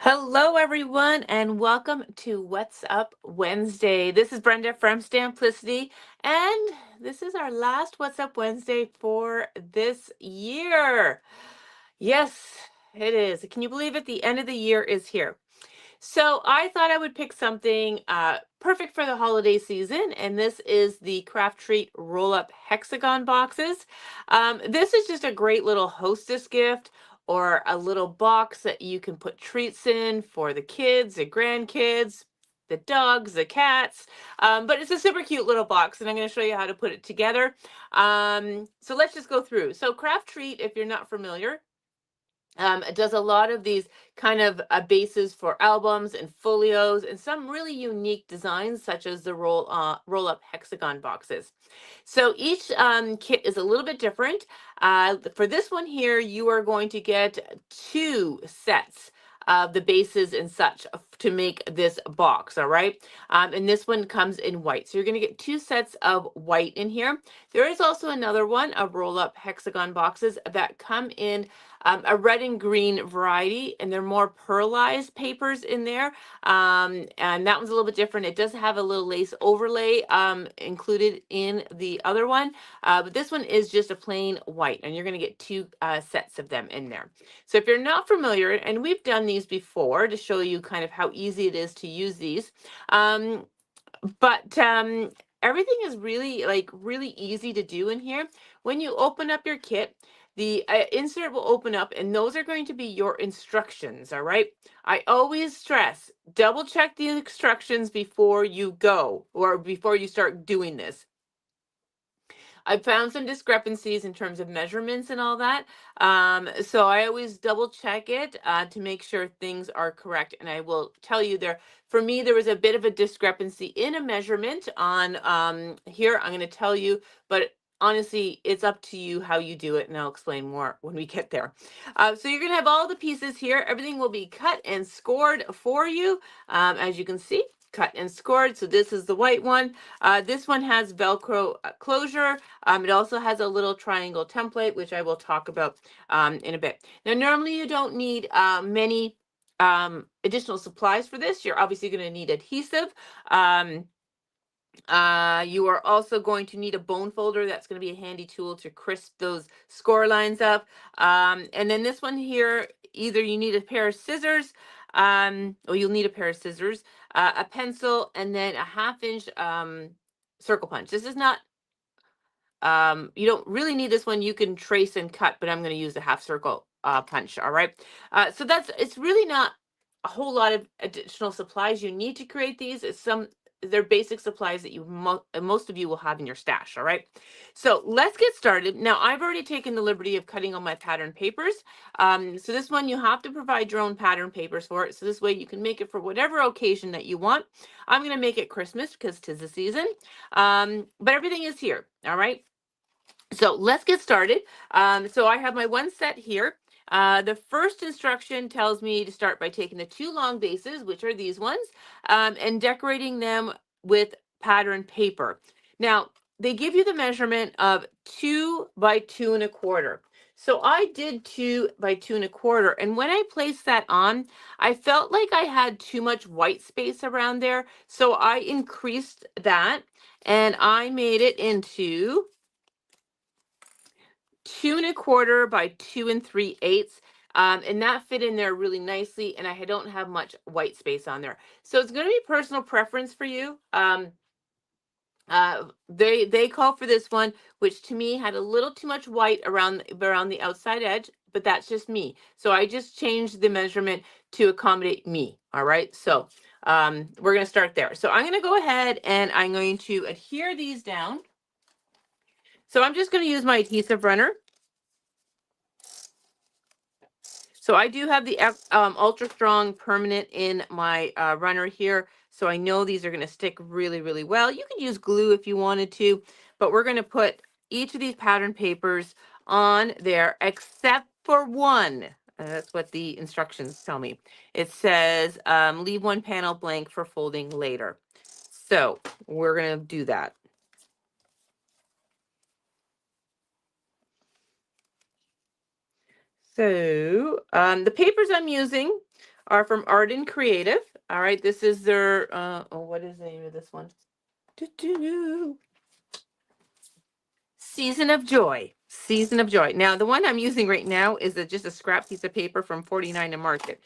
Hello, everyone, and welcome to What's Up Wednesday. This is Brenda from Stamplicity, and this is our last What's Up Wednesday for this year. Yes, it is. Can you believe it? The end of the year is here. So I thought I would pick something perfect for the holiday season, and this is the CrafTreat roll-up hexagon boxes. This is just a great little hostess gift or a little box that you can put treats in for the kids, the grandkids, the dogs, the cats. But it's a super cute little box, and I'm going to show you how to put it together. So let's just go through. So CrafTreat, if you're not familiar, it does a lot of these kind of bases for albums and folios and some really unique designs, such as the roll up hexagon boxes. So each kit is a little bit different. For this one here, you are going to get two sets of the bases and such to make this box, all right? And this one comes in white. So you're going to get two sets of white in here. There is also another one of roll-up hexagon boxes that come in a red and green variety, and they're more pearlized papers in there. And that one's a little bit different. It does have a little lace overlay included in the other one, but this one is just a plain white, and you're going to get two sets of them in there. So if you're not familiar, and we've done these before to show you kind of how easy it is to use these, but everything is really easy to do in here. When you open up your kit, the insert will open up, and those are going to be your instructions, all right? I always stress, double check the instructions before you go or before you start doing this. I found some discrepancies in terms of measurements and all that. So I always double check it to make sure things are correct. And I will tell you there, for me, there was a bit of a discrepancy in a measurement on here. I'm going to tell you, but honestly, it's up to you how you do it, and I'll explain more when we get there. So you're going to have all the pieces here. Everything will be cut and scored for you, as you can see. Cut and scored. So this is the white one. This one has Velcro closure. It also has a little triangle template, which I will talk about in a bit. Now, normally you don't need many additional supplies for this. You're obviously going to need adhesive. You are also going to need a bone folder. That's going to be a handy tool to crisp those score lines up. And then this one here, either you need a pair of scissors, or you'll need a pair of scissors, a pencil, and then a 1/2 inch circle punch. This is not, you don't really need this one. You can trace and cut, but I'm going to use a half circle punch. All right. So it's really not a whole lot of additional supplies you need to create these. They're basic supplies that most of you will have in your stash. All right. So let's get started. Now, I've already taken the liberty of cutting all my pattern papers. So this one, you have to provide your own pattern papers for it. So this way you can make it for whatever occasion that you want. I'm going to make it Christmas because 'tis the season. But everything is here. All right. So let's get started. So I have my one set here. The first instruction tells me to start by taking the two long bases, which are these ones, and decorating them with pattern paper. Now, they give you the measurement of 2 by 2 1/4. So I did 2 by 2 1/4. And when I placed that on, I felt like I had too much white space around there. So I increased that, and I made it into 2 1/4 by 2 3/8. And that fit in there really nicely, and I don't have much white space on there. So it's going to be personal preference for you. They call for this one, which to me had a little too much white around the outside edge, but that's just me. So I just changed the measurement to accommodate me. All right. So we're going to start there. So I'm going to go ahead and I'm going to adhere these down. So I'm just going to use my adhesive runner. So I do have the ultra strong permanent in my runner here. So I know these are going to stick really well. You can use glue if you wanted to, but we're going to put each of these pattern papers on there except for one. That's what the instructions tell me. It says leave one panel blank for folding later. So we're going to do that. So the papers I'm using are from Art and Creative. All right, this is their, what is the name of this one? Doo-doo. Season of Joy. Season of Joy. Now, the one I'm using right now is just a scrap piece of paper from 49 to Market.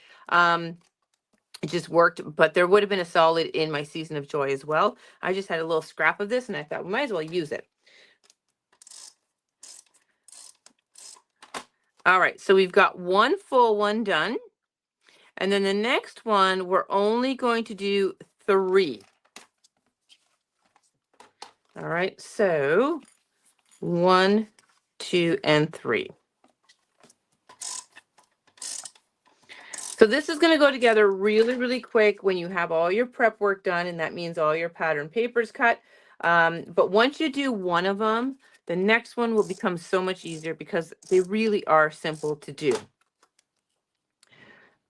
It just worked, but there would have been a solid in my Season of Joy as well. I just had a little scrap of this, and I thought we might as well use it. All right, so we've got one full one done. And then the next one, we're only going to do 3. All right, so 1, 2, and 3. So this is going to go together really, really quick when you have all your prep work done, and that means all your pattern papers cut. But once you do one of them, the next one will become so much easier because they really are simple to do.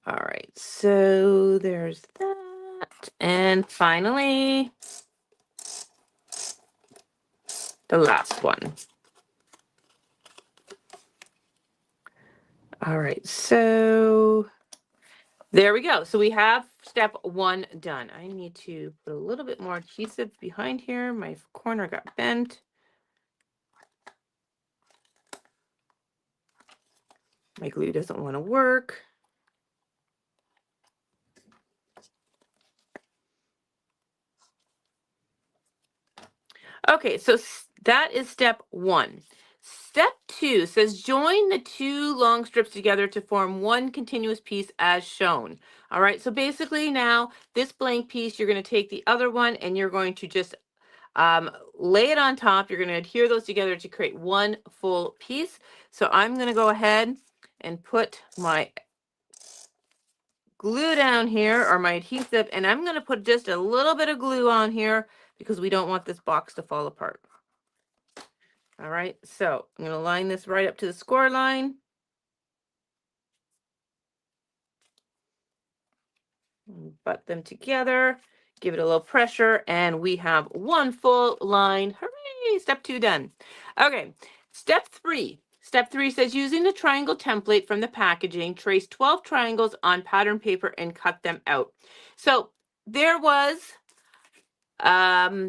All right, so there's that. And finally, the last one. All right, so there we go. So we have step 1 done. I need to put a little bit more adhesive behind here. My corner got bent. My glue doesn't want to work. Okay, so that is step 1. Step 2 says join the 2 long strips together to form one continuous piece as shown. All right, so basically now this blank piece, you're going to take the other one and you're going to just lay it on top. You're going to adhere those together to create one full piece. So I'm going to go ahead and put my glue down here, or my adhesive, and I'm going to put just a little bit of glue on here because we don't want this box to fall apart. All right, so I'm going to line this right up to the score line. Butt them together, give it a little pressure, and we have one full line. Hooray! Step 2 done. Okay, step 3. Step 3 says using the triangle template from the packaging, trace 12 triangles on pattern paper and cut them out. So there was a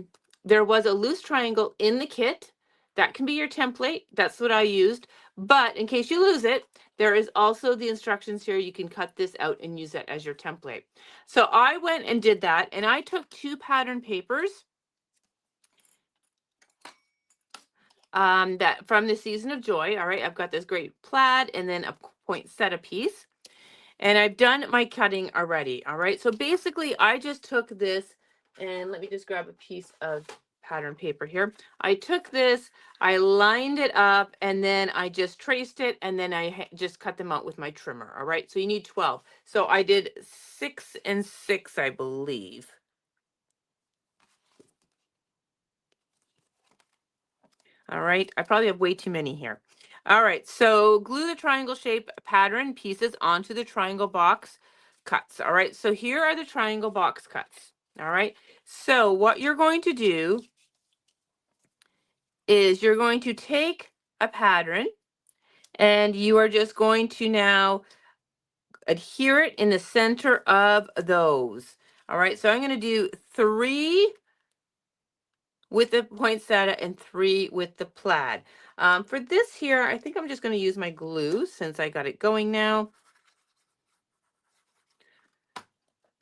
loose triangle in the kit. That can be your template. That's what I used. But in case you lose it, there is also the instructions here. You can cut this out and use that as your template. So I went and did that, and I took 2 pattern papers that from the Season of Joy. All right, I've got this great plaid and then a poinsettia piece. And I've done my cutting already. All right, so basically I just took this, and let me just grab a piece of pattern paper here. I took this, I lined it up, and then I just traced it, and then I just cut them out with my trimmer. All right, so you need 12. So I did 6 and 6, I believe. All right, I probably have way too many here. All right, so glue the triangle shape pattern pieces onto the triangle box cuts. All right, so here are the triangle box cuts. All right, so what you're going to do is you're going to take a pattern and you are just going to now adhere it in the center of those. All right, so I'm going to do 3 with the poinsettia and 3 with the plaid. For this here, I think I'm just going to use my glue since I got it going now.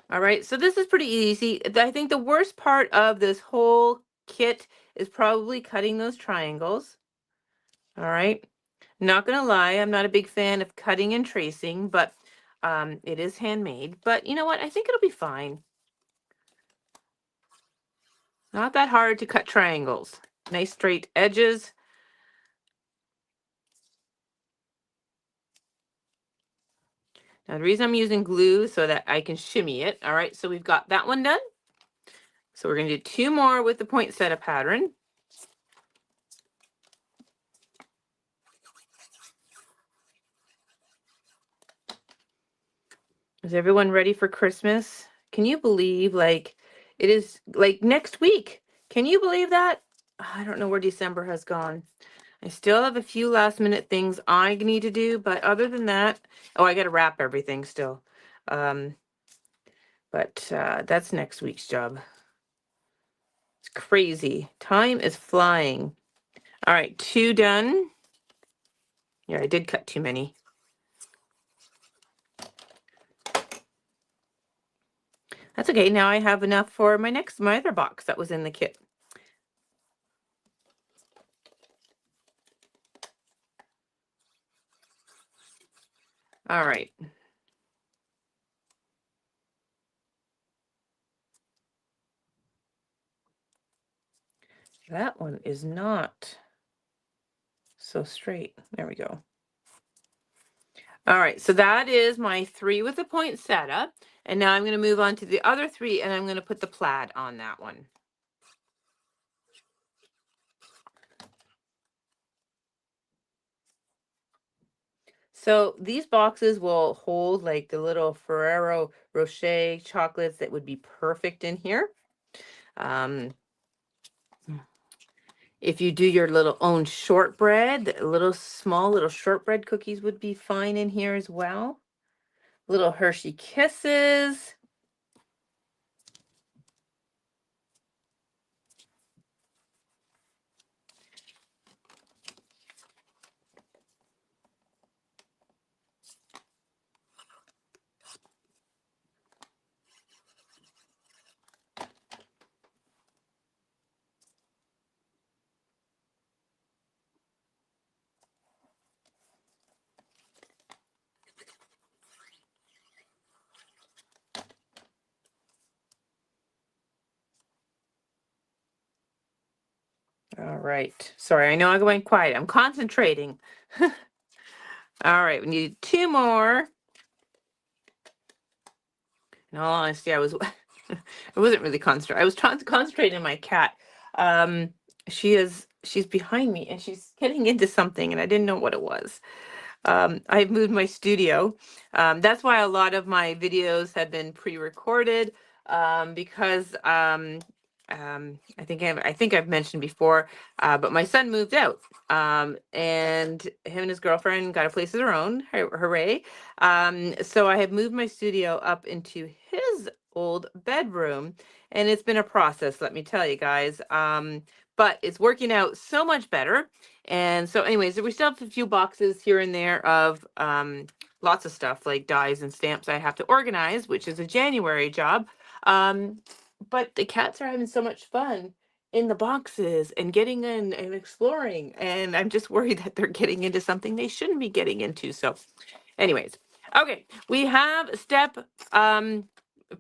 All right, so this is pretty easy. I think the worst part of this whole kit is probably cutting those triangles. All right, not gonna lie, I'm not a big fan of cutting and tracing, but it is handmade. But you know what? I think it'll be fine. Not that hard to cut triangles. Nice straight edges. Now the reason I'm using glue so that I can shimmy it. All right, so we've got that one done. So we're gonna do 2 more with the poinsettia pattern. Is everyone ready for Christmas? Can you believe, like, it is like next week? Can you believe that? I don't know where December has gone. I still have a few last minute things I need to do, but other than that, oh, I got to wrap everything still. But that's next week's job. It's crazy. Time is flying. All right, 2 done. Yeah, I did cut too many. That's okay. Now I have enough for my other box that was in the kit. All right. That one is not so straight. There we go. All right, so that is my 3 with the point setup. And now I'm going to move on to the other 3, and I'm going to put the plaid on that one. So these boxes will hold like the little Ferrero Rocher chocolates that would be perfect in here. If you do your little own shortbread, small little shortbread cookies would be fine in here as well. Little Hershey Kisses. All right. Sorry, I know I went quiet. I'm concentrating. All right, we need 2 more. In all honesty, I wasn't really concentrating. I was trying to concentrate on my cat. She's behind me and she's getting into something and I didn't know what it was. I've moved my studio. That's why a lot of my videos have been pre-recorded, because I think I've mentioned before, but my son moved out, and him and his girlfriend got a place of their own. Hooray! So I have moved my studio up into his old bedroom, and it's been a process, let me tell you guys. But it's working out so much better. And so anyways, we still have a few boxes here and there of lots of stuff like dies and stamps I have to organize, which is a January job. But the cats are having so much fun in the boxes and getting in and exploring. And I'm just worried that they're getting into something they shouldn't be getting into. So anyways, okay, we have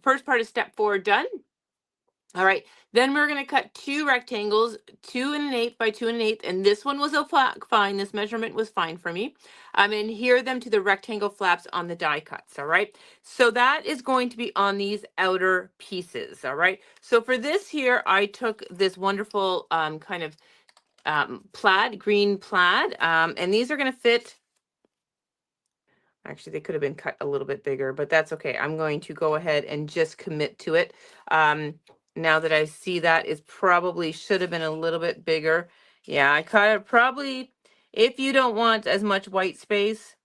first part of step 4 done. All right, then we're going to cut 2 rectangles, 2 1/8 by 2 1/8, and this one was fine. This measurement was fine for me. And adhere them to the rectangle flaps on the die cuts. All right, so that is going to be on these outer pieces. All right, so for this here, I took this wonderful kind of green plaid, and these are going to fit. Actually, they could have been cut a little bit bigger, but that's okay. I'm going to go ahead and just commit to it. Now that I see that it probably should have been a little bit bigger. Yeah, I cut it probably, if you don't want as much white space,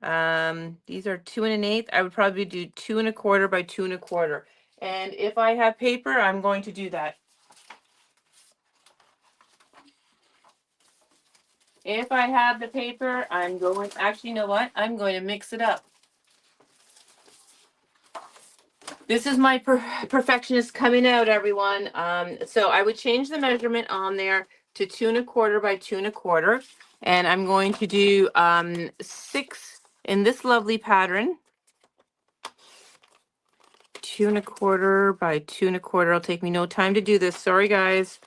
these are 2 1/8. I would probably do 2 1/4 by 2 1/4. And if I have paper, I'm going to do that. If I have the paper, actually, you know what? I'm going to mix it up. This is my perfectionist coming out, everyone. So I would change the measurement on there to 2 1/4 by 2 1/4. And I'm going to do 6 in this lovely pattern. 2 1/4 by 2 1/4. It'll take me no time to do this. Sorry, guys.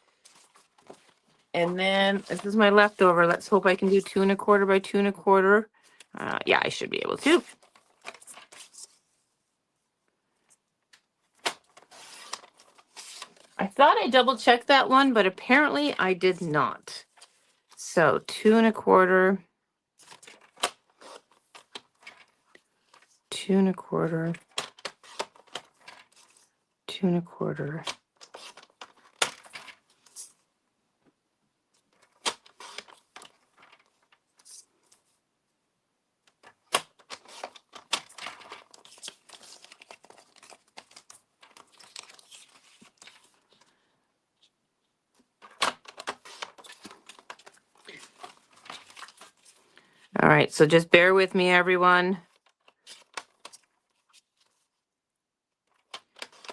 And then this is my leftover. Let's hope I can do 2 1/4 by 2 1/4. Yeah, I should be able to. I thought I double checked that one, but apparently I did not. So 2 1/4, 2 1/4, 2 1/4. right, so just bear with me, everyone.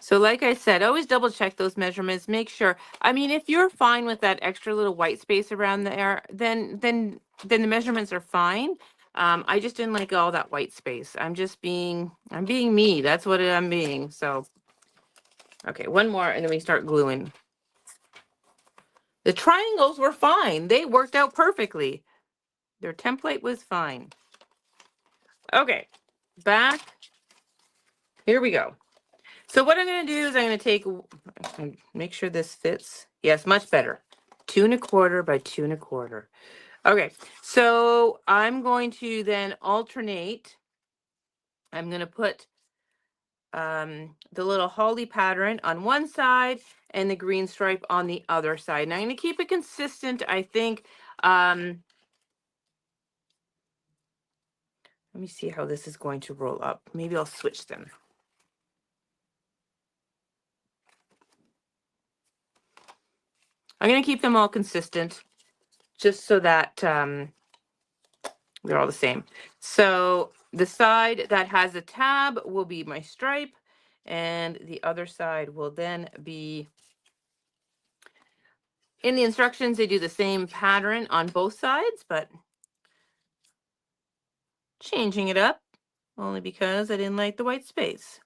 So like I said, always double check those measurements. Make sure. I mean, if you're fine with that extra little white space around there, then the measurements are fine. I just didn't like all that white space. I'm being me. That's what I'm being. So, okay, one more, and then we start gluing. The triangles were fine. They worked out perfectly. Their template was fine. Okay, back. Here we go. So what I'm going to do is I'm going to take, make sure this fits. Yes, much better. 2 1/4 by 2 1/4. Okay, so I'm going to then alternate. I'm going to put the little holly pattern on one side and the green stripe on the other side. And I'm going to keep it consistent, I think. Let me see how this is going to roll up. Maybe I'll switch them. I'm going to keep them all consistent just so that they're all the same. So the side that has a tab will be my stripe, and the other side will then be, in the instructions, they do the same pattern on both sides, but changing it up only because I didn't like the white space.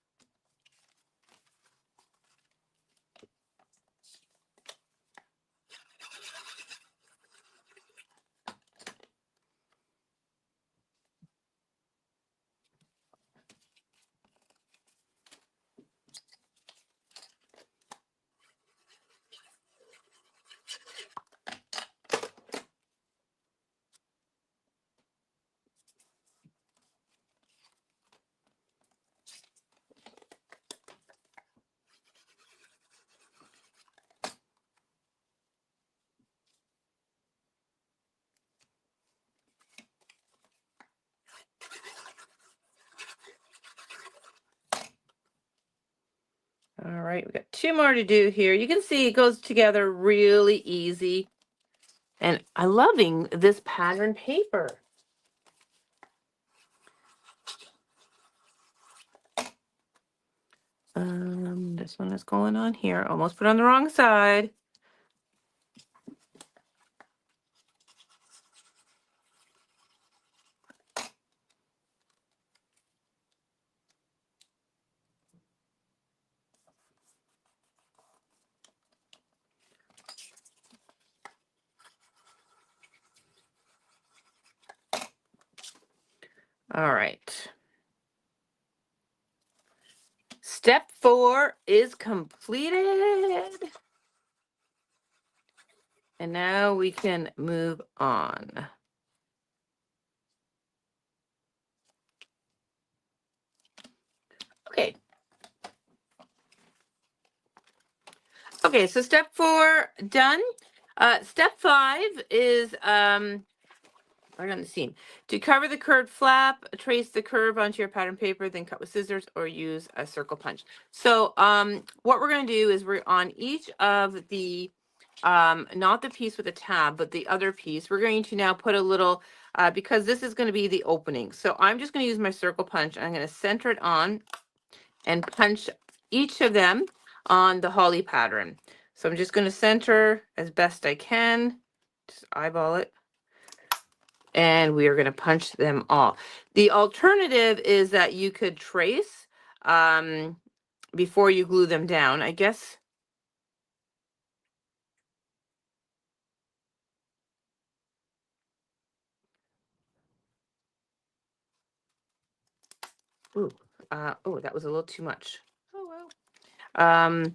All right, we got 2 more to do here. You can see it goes together really easy. And I'm loving this pattern paper. This one is going on here. Almost put on the wrong side. All right. Step 4 is completed. And now we can move on. Okay. Okay, so step 4 done. Step 5 is right on the seam. To cover the curved flap, trace the curve onto your pattern paper, then cut with scissors or use a circle punch. So what we're going to do is we're on each of the not the piece with a tab, but the other piece, we're going to now put a little, because this is going to be the opening. So I'm just going to use my circle punch. I'm going to center it on and punch each of them on the holly pattern. So I'm just going to center as best I can, just eyeball it, and we are going to punch them all. The alternative is that you could trace before you glue them down, I guess. Ooh, oh, that was a little too much. Oh well.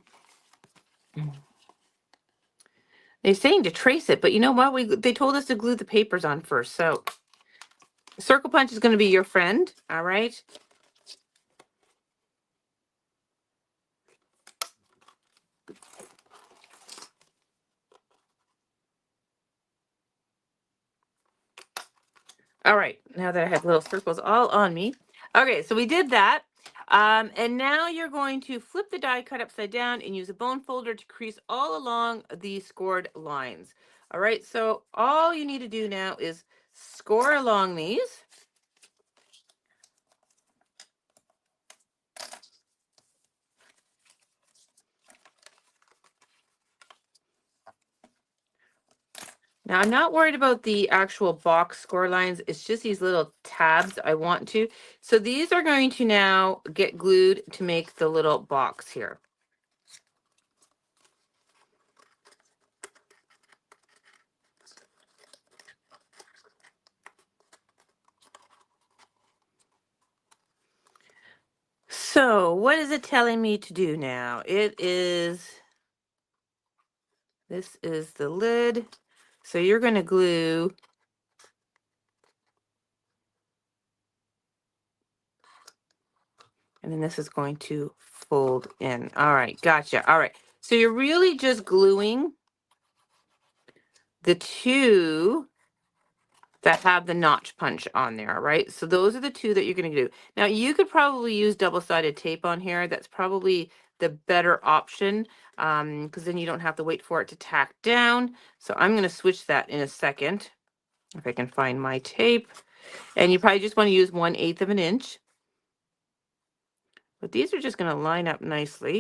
They're saying to trace it, but you know what? They told us to glue the papers on first. So circle punch is going to be your friend. All right. All right. Now that I have little circles all on me. Okay, so we did that. And now you're going to flip the die cut upside down and use a bone folder to crease all along the scored lines. All right, so all you need to do now is score along these. Now, I'm not worried about the actual box score lines. It's just these little tabs I want to. So these are going to now get glued to make the little box here. So what is it telling me to do now? This is the lid. So you're going to glue and then this is going to fold in. All right, gotcha. All right. So you're really just gluing the two that have the notch punch on there, right? So those are the two that you're going to do. Now you could probably use double-sided tape on here. That's probably the better option because then you don't have to wait for it to tack down. So I'm going to switch that in a second if I can find my tape. And you probably just want to use 1/8 of an inch. But these are just going to line up nicely.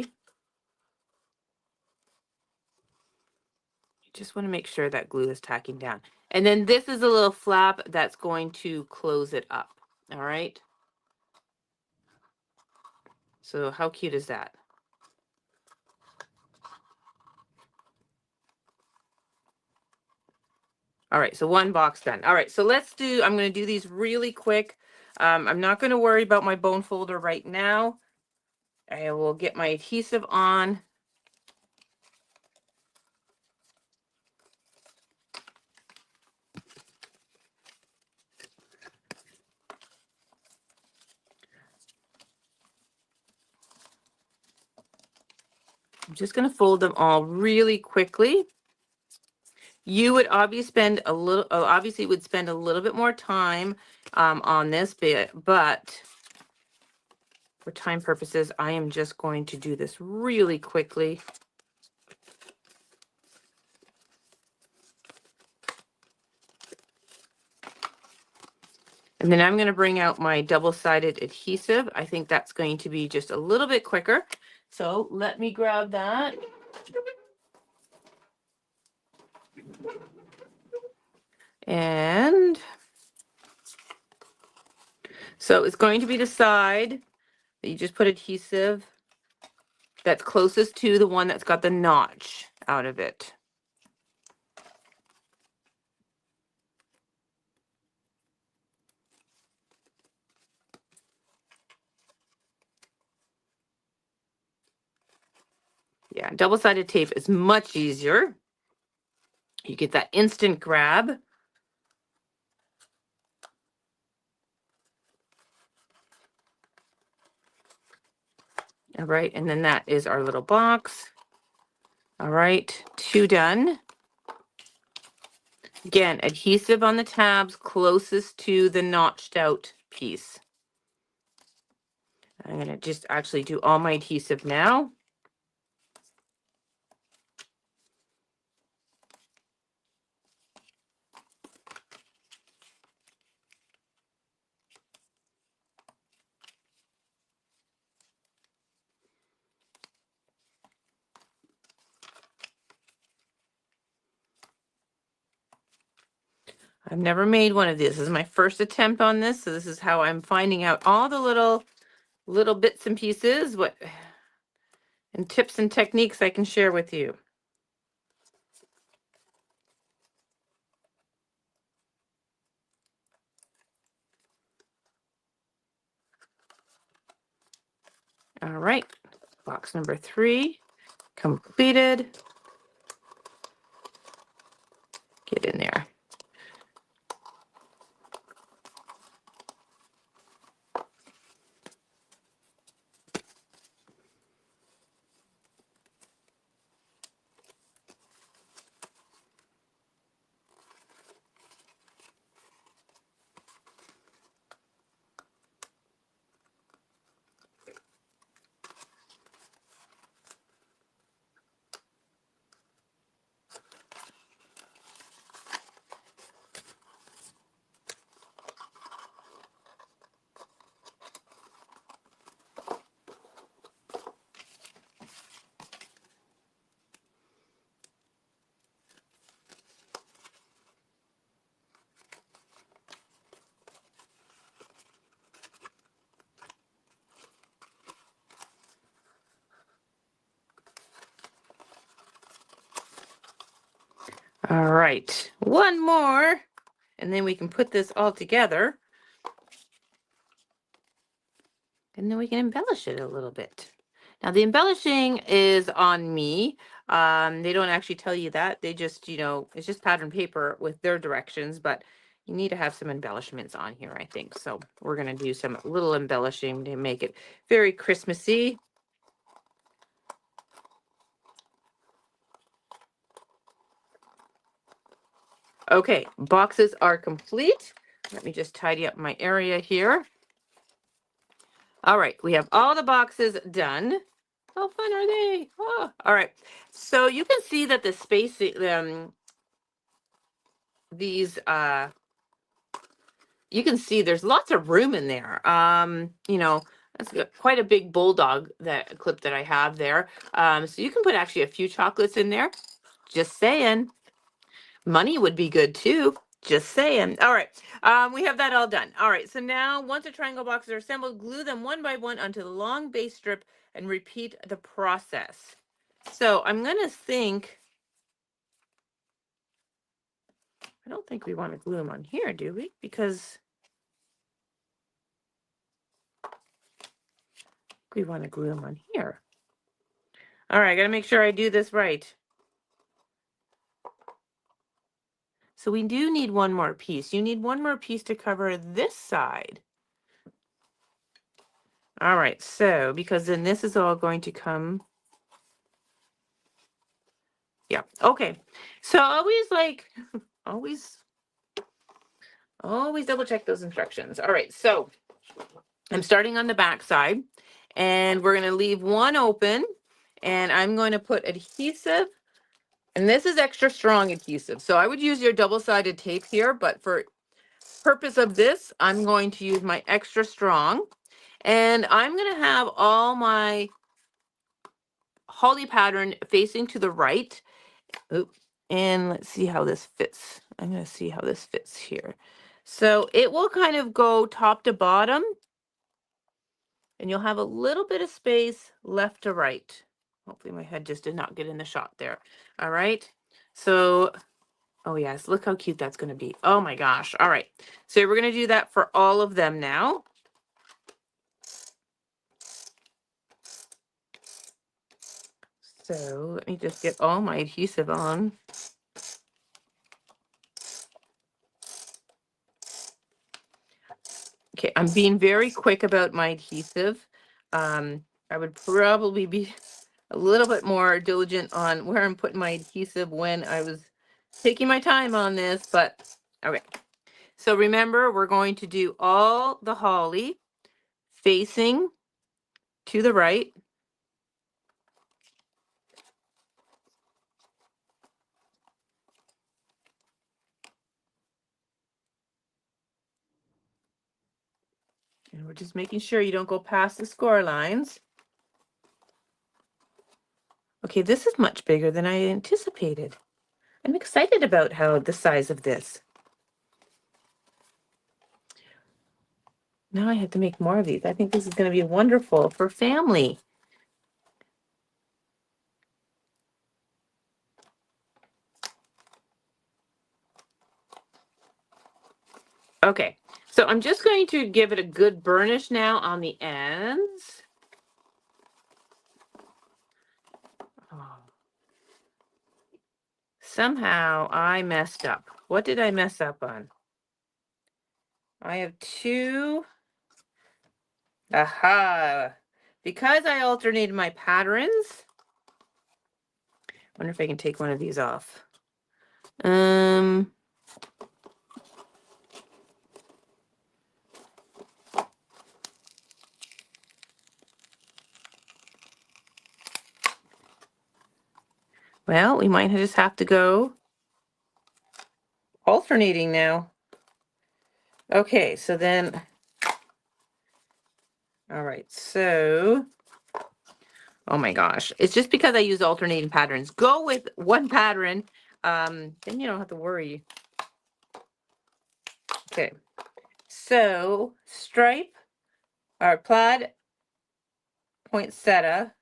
You just want to make sure that glue is tacking down. And then this is a little flap that's going to close it up. All right. So how cute is that? All right, so one box done. All right, so I'm going to do these really quick. I'm not going to worry about my bone folder right now. I will get my adhesive on. I'm just going to fold them all really quickly. You would obviously would spend a little bit more time on this bit, but for time purposes, I am just going to do this really quickly. And then I'm going to bring out my double-sided adhesive. I think that's going to be just a little bit quicker. So let me grab that. And so it's going to be the side that you just put adhesive that's closest to the one that's got the notch out of it. Yeah, double-sided tape is much easier. You get that instant grab. All right, and then that is our little box. All right, 2 done. Again, adhesive on the tabs closest to the notched out piece. I'm going to just actually do all my adhesive now. I've never made one of these. This is my first attempt on this, so this is how I'm finding out all the little bits and pieces, and tips and techniques I can share with you. All right, box number 3 completed. Get in there. All right, one more, and then we can put this all together. And then we can embellish it a little bit. Now the embellishing is on me. They don't actually tell you that. They just, it's just pattern paper with their directions, but you need to have some embellishments on here, I think. So we're going to do some little embellishing to make it very Christmassy. Okay, boxes are complete. Let me just tidy up my area here. All right, we have all the boxes done. How fun are they? Oh, all right. So you can see that the spacing, these, you can see there's lots of room in there. That's quite a big bulldog, that clip that I have there. So you can put actually a few chocolates in there. Just saying. Money would be good too. Just saying. All right. We have that all done. All right. So now once the triangle boxes are assembled, glue them one by one onto the long base strip and repeat the process. So I'm going to think, I don't think we want to glue them on here, do we? Because we want to glue them on here. All right. I got to make sure I do this right. So we do need one more piece. You need one more piece to cover this side. All right. So because then this is all going to come. Yeah. Okay. So always double check those instructions. All right. So I'm starting on the back side and we're going to leave one open and I'm going to put adhesive, and this is extra strong adhesive. So I would use your double-sided tape here, but for purpose of this, I'm going to use my extra strong, and I'm going to have all my holly pattern facing to the right. Oop. And let's see how this fits. I'm going to see how this fits here. So it will kind of go top to bottom, and you'll have a little bit of space left to right. Hopefully my head just did not get in the shot there. All right. So, oh yes, look how cute that's going to be. Oh my gosh. All right. So we're going to do that for all of them now. So let me just get all my adhesive on. Okay, I'm being very quick about my adhesive. I would probably be a little bit more diligent on where I'm putting my adhesive when I was taking my time on this, but okay. So remember, we're going to do all the holly facing to the right. And we're just making sure you don't go past the score lines. Okay, this is much bigger than I anticipated. I'm excited about how the size of this. Now I have to make more of these. I think this is going to be wonderful for family. Okay, so I'm just going to give it a good burnish now on the ends. Oh. Somehow I messed up. What did I mess up on? I have two. Aha. Because I alternated my patterns. I wonder if I can take one of these off. Well, we might just have to go alternating now. Okay, so then, all right, so, oh my gosh, it's just because I use alternating patterns. Go with one pattern, then you don't have to worry. Okay, so stripe, or plaid poinsettia.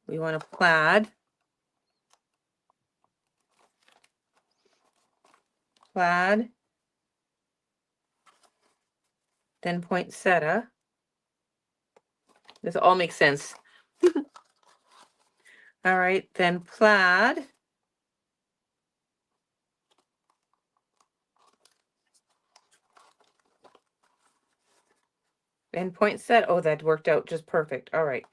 We want to plaid. plaid, then poinsettia. This all makes sense. All right, then plaid. And poinsettia. Oh, that worked out just perfect. All right.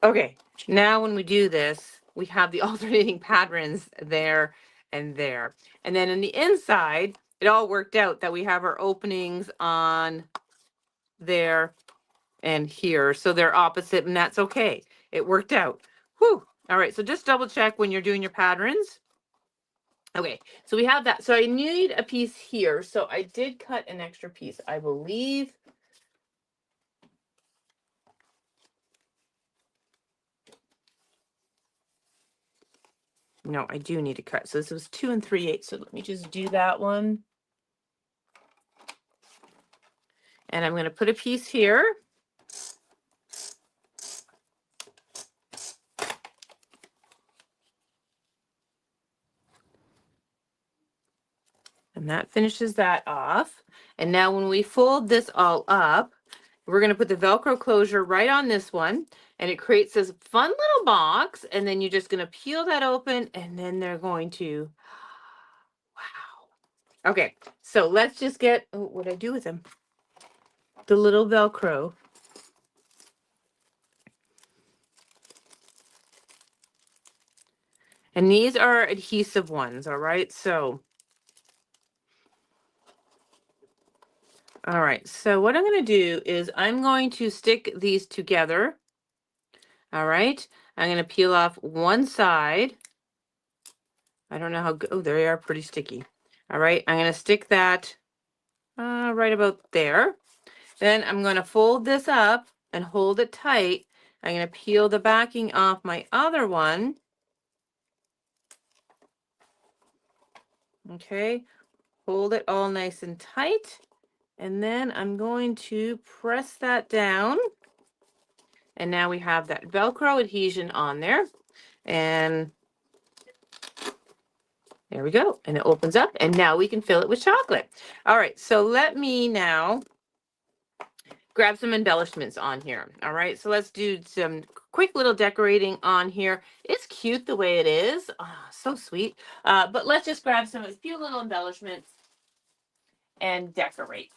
Okay, now when we do this, we have the alternating patterns there and there. And then in the inside, it all worked out that we have our openings on there and here. So they're opposite, and that's okay. It worked out. Whew. All right, so just double check when you're doing your patterns. Okay, so we have that. So I need a piece here. So I did cut an extra piece, I believe. No, I do need to cut. So this was 2 3/8. So let me just do that one. And I'm going to put a piece here. And that finishes that off. And now when we fold this all up, we're going to put the Velcro closure right on this one. And it creates this fun little box. And then you're just going to peel that open. And then they're going to, wow. Okay, so let's just get, oh, what did I do with them? The little Velcro. And these are adhesive ones, all right? So, all right, so what I'm going to do is I'm going to stick these together. All right, I'm going to peel off one side. I don't know how good, oh, they are pretty sticky. All right, I'm going to stick that right about there. Then I'm going to fold this up and hold it tight. I'm going to peel the backing off my other one. Okay, hold it all nice and tight. And then I'm going to press that down. And now we have that Velcro adhesion on there. And there we go. And it opens up. And now we can fill it with chocolate. All right, so let me now grab some embellishments on here. All right, so let's do some quick little decorating on here. It's cute the way it is. Oh, so sweet. But let's just grab a few little embellishments and decorate.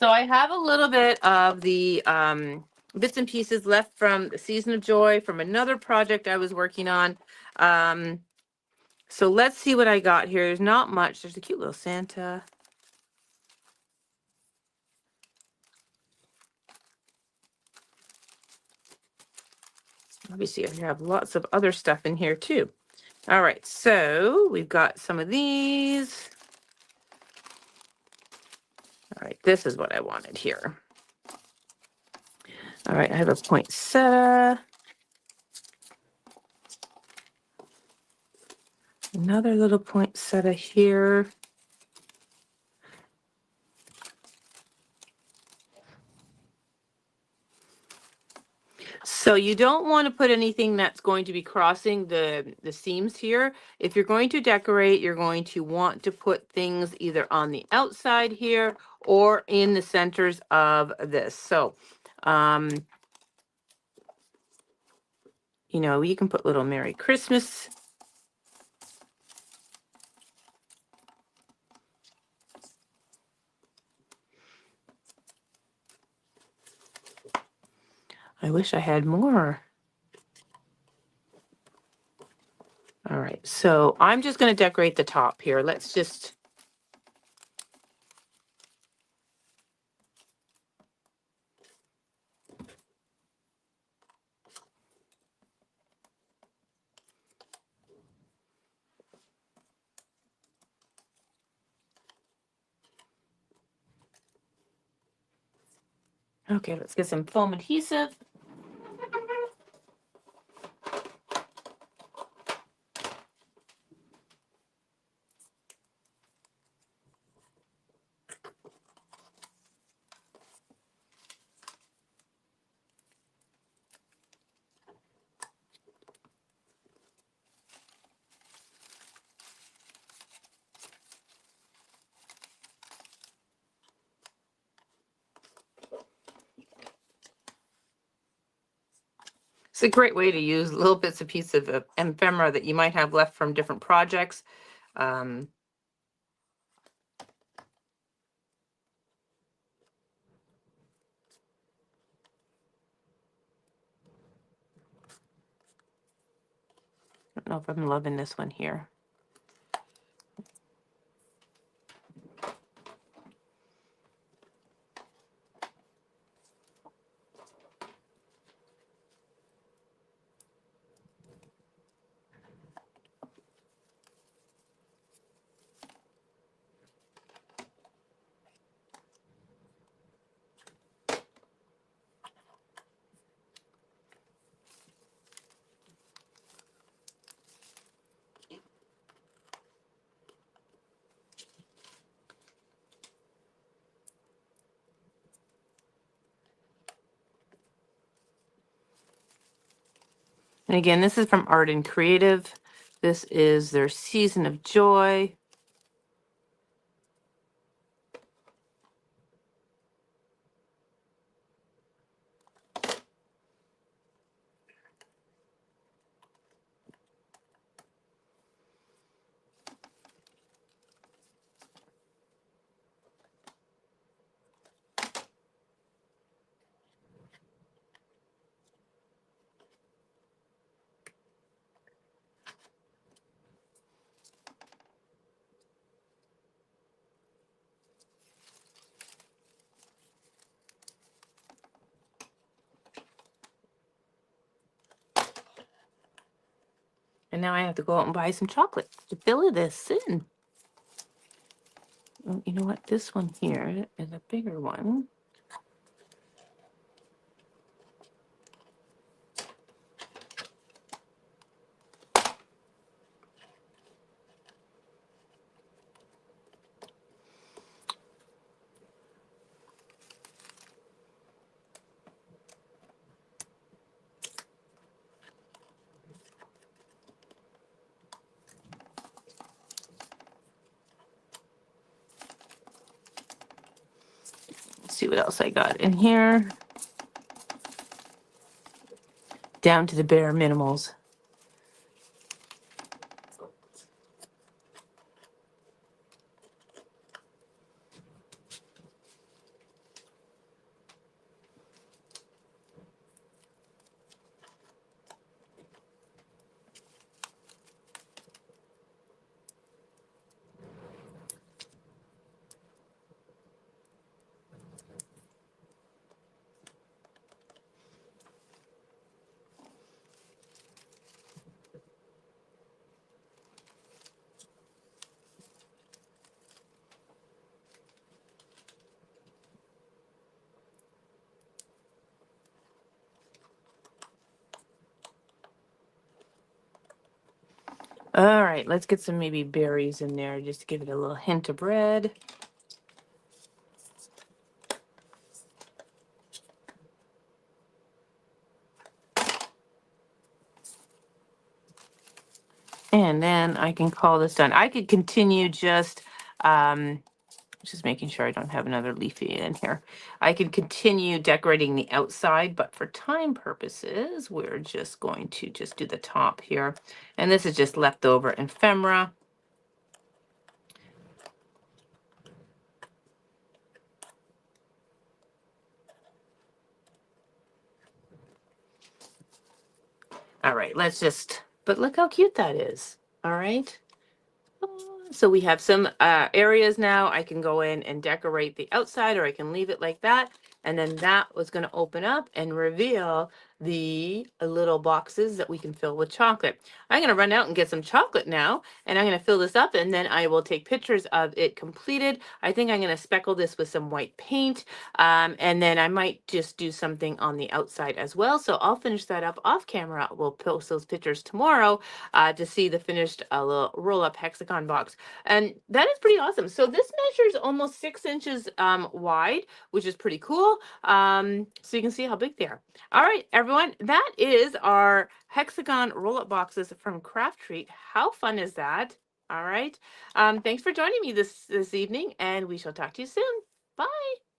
So I have a little bit of the bits and pieces left from the Season of Joy from another project I was working on. So let's see what I got here. There's not much. There's a cute little Santa. Obviously, I have lots of other stuff in here too. All right, so we've got some of these. All right, this is what I wanted here. All right, I have a poinsettia. Another little poinsettia here. So you don't want to put anything that's going to be crossing the seams here. If you're going to decorate, you're going to want to put things either on the outside here or in the centers of this. So, you know, you can put little Merry Christmas. I wish I had more. All right, so I'm just going to decorate the top here. Let's just. Okay, let's get some foam adhesive. It's a great way to use little bits of piece of ephemera that you might have left from different projects. Um, I don't know if I'm loving this one here. And again, this is from Art and Creative. This is their Season of Joy. And now I have to go out and buy some chocolate to fill this in. Oh, you know what? This one here is a bigger one. Let's see what else I got in here. Down to the bare minimals. All right, let's get some maybe berries in there just to give it a little hint of red. And then I can call this done. I could continue just making sure I don't have another leafy in here. I could continue decorating the outside, but for time purposes, we're just going to just do the top here. And this is just leftover ephemera. All right, let's just, but look how cute that is. All right. So we have some areas now. I can go in and decorate the outside, or I can leave it like that. And then that was going to open up and reveal the little boxes that we can fill with chocolate. I'm going to run out and get some chocolate now, and I'm going to fill this up, and then I will take pictures of it completed. I think I'm going to speckle this with some white paint, and then I might just do something on the outside as well. So I'll finish that up off camera. We'll post those pictures tomorrow to see the finished little roll-up hexagon box. And that is pretty awesome. So this measures almost 6 inches wide, which is pretty cool. So you can see how big they are. All right, everyone, that is our hexagon roll-up boxes from CrafTreat. How fun is that? All right. Thanks for joining me this evening, and we shall talk to you soon. Bye.